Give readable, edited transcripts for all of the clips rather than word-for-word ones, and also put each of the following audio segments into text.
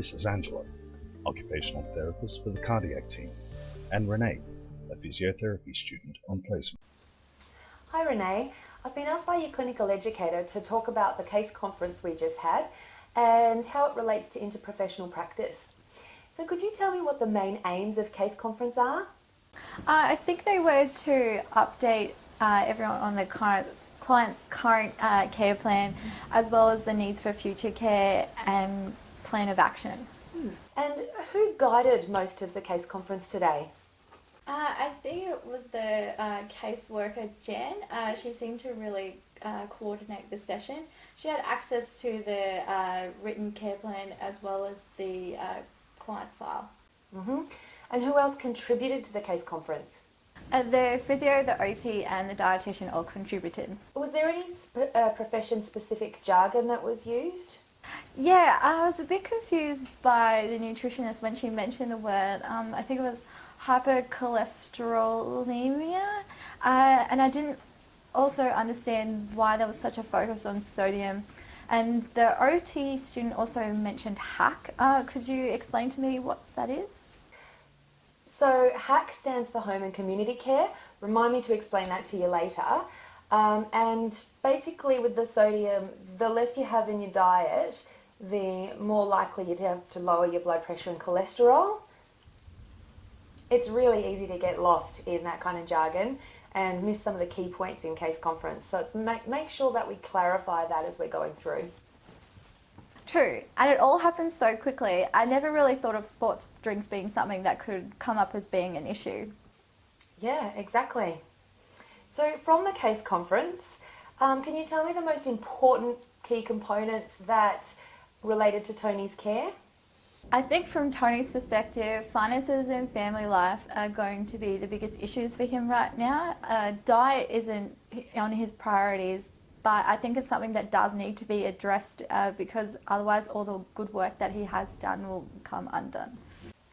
This is Angela, occupational therapist for the cardiac team, and Renee, a physiotherapy student on placement. Hi Renee, I've been asked by your clinical educator to talk about the case conference we just had and how it relates to interprofessional practice. So could you tell me what the main aims of case conference are? I think they were to update everyone on the client's current care plan, as well as the needs for future care and plan of action. And who guided most of the case conference today? I think it was the caseworker, Jen. She seemed to really coordinate the session. She had access to the written care plan as well as the client file. And who else contributed to the case conference? The physio, the OT and the dietitian all contributed. Was there any profession-specific jargon that was used? Yeah, I was a bit confused by the nutritionist when she mentioned the word, I think it was hypercholesterolemia, and I didn't also understand why there was such a focus on sodium. And the OT student also mentioned HAC. Could you explain to me what that is? So HAC stands for Home and Community Care. Remind me to explain that to you later. And basically with the sodium, the less you have in your diet, the more likely you'd have to lower your blood pressure and cholesterol. It's really easy to get lost in that kind of jargon and miss some of the key points in case conference. So it's make sure that we clarify that as we're going through. True, and it all happens so quickly. I never really thought of sports drinks being something that could come up as being an issue. Yeah, exactly. So from the case conference, can you tell me the most important key components that related to Tony's care? I think from Tony's perspective, finances and family life are going to be the biggest issues for him right now. Diet isn't on his priorities, but I think it's something that does need to be addressed because otherwise all the good work that he has done will come undone.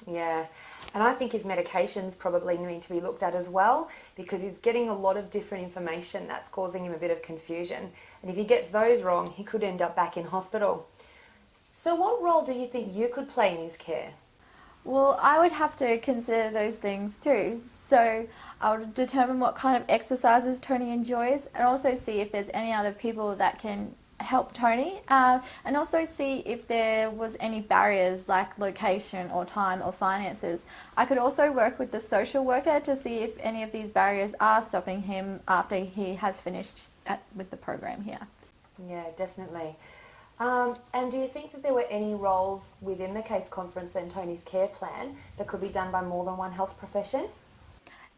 Yeah, and I think his medications probably need to be looked at as well because he's getting a lot of different information that's causing him a bit of confusion. And if he gets those wrong, he could end up back in hospital. So what role do you think you could play in his care? Well, I would have to consider those things too. So I would determine what kind of exercises Tony enjoys and also see if there's any other people that can help Tony and also see if there was any barriers like location or time or finances. I could also work with the social worker to see if any of these barriers are stopping him after he has finished with the program here. Yeah, definitely. And do you think that there were any roles within the case conference and Tony's care plan that could be done by more than one health profession?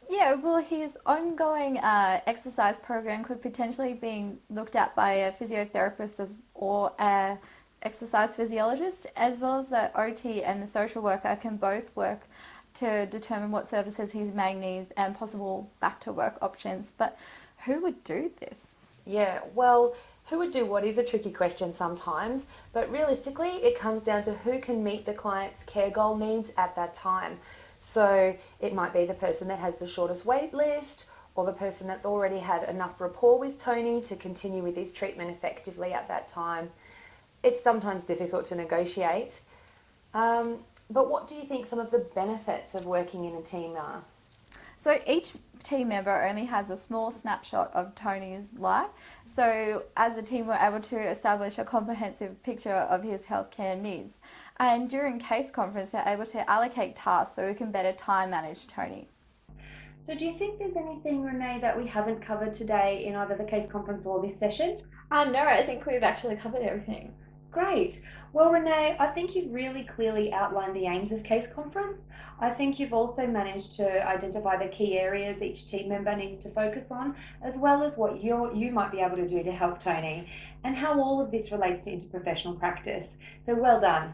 Yeah, well, his ongoing exercise program could potentially be looked at by a physiotherapist or a exercise physiologist, as well as the OT and the social worker can both work to determine what services he may need and possible back to work options. But who would do this? Yeah, well, who would do what is a tricky question sometimes, but realistically it comes down to who can meet the client's care goal needs at that time. So it might be the person that has the shortest wait list or the person that's already had enough rapport with Tony to continue with his treatment effectively at that time. It's sometimes difficult to negotiate. But what do you think some of the benefits of working in a team are? So each team member only has a small snapshot of Tony's life. So as a team, we're able to establish a comprehensive picture of his healthcare needs. And during case conference, we're able to allocate tasks so we can better time manage Tony. So do you think there's anything, Renee, that we haven't covered today in either the case conference or this session? No, I think we've actually covered everything. Great. Well, Renee, I think you've really clearly outlined the aims of case conference. I think you've also managed to identify the key areas each team member needs to focus on, as well as what you might be able to do to help Tony, and how all of this relates to interprofessional practice. So well done.